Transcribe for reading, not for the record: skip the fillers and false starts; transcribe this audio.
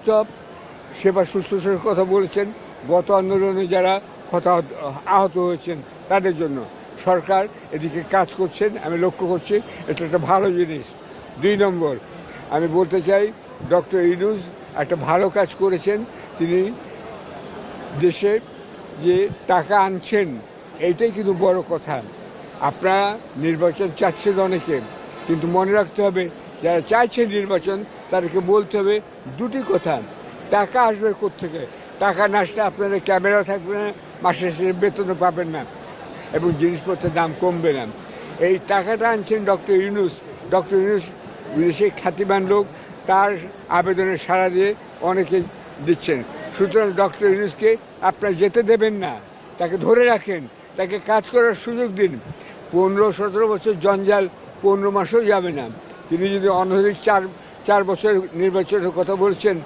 Stop সেবা শুশ্রূষার কথা বলেছেন, গত আন্দোলনে যারা আহত হয়েছেন তাদের জন্য সরকার এদিকে কাজ করছেন, আমি লক্ষ্য করছি। এটা একটা ভালো জিনিস। 2 নম্বর, আমি বলতে চাই ডক্টর ইউনূস একটা ভালো কাজ করেছেন। তিনি দেশে যে টাকা আনছেন এইটাই কিন্তু বড় কথা। আপনারা নির্বাচন চাচ্ছেন অনেকে, কিন্তু মনে রাখতে হবে যারা চাইছে নির্বাচন তাদেরকে বলতে হবে দুটি কথা। টাকা আসবে কোত্থেকে? টাকা না আসলে আপনাদের ক্যামেরা থাকবে না, মাসে শেষে বেতনও পাবেন না এবং জিনিসপত্রের দাম কমবে না। এই টাকাটা আনছেন ডক্টর ইউনূস। ডক্টর ইউনূস বিদেশে খ্যাতিমান লোক, তার আবেদনে সাড়া দিয়ে অনেকে দিচ্ছেন। সুতরাং ডক্টর ইউনূসকে আপনারা যেতে দেবেন না, তাকে ধরে রাখেন, তাকে কাজ করার সুযোগ দিন। 15-17 বছর জঞ্জাল 15 মাসও যাবে না। তিনি যদি অনধিক 4 বছর নির্বাচনের কথা বলছেন,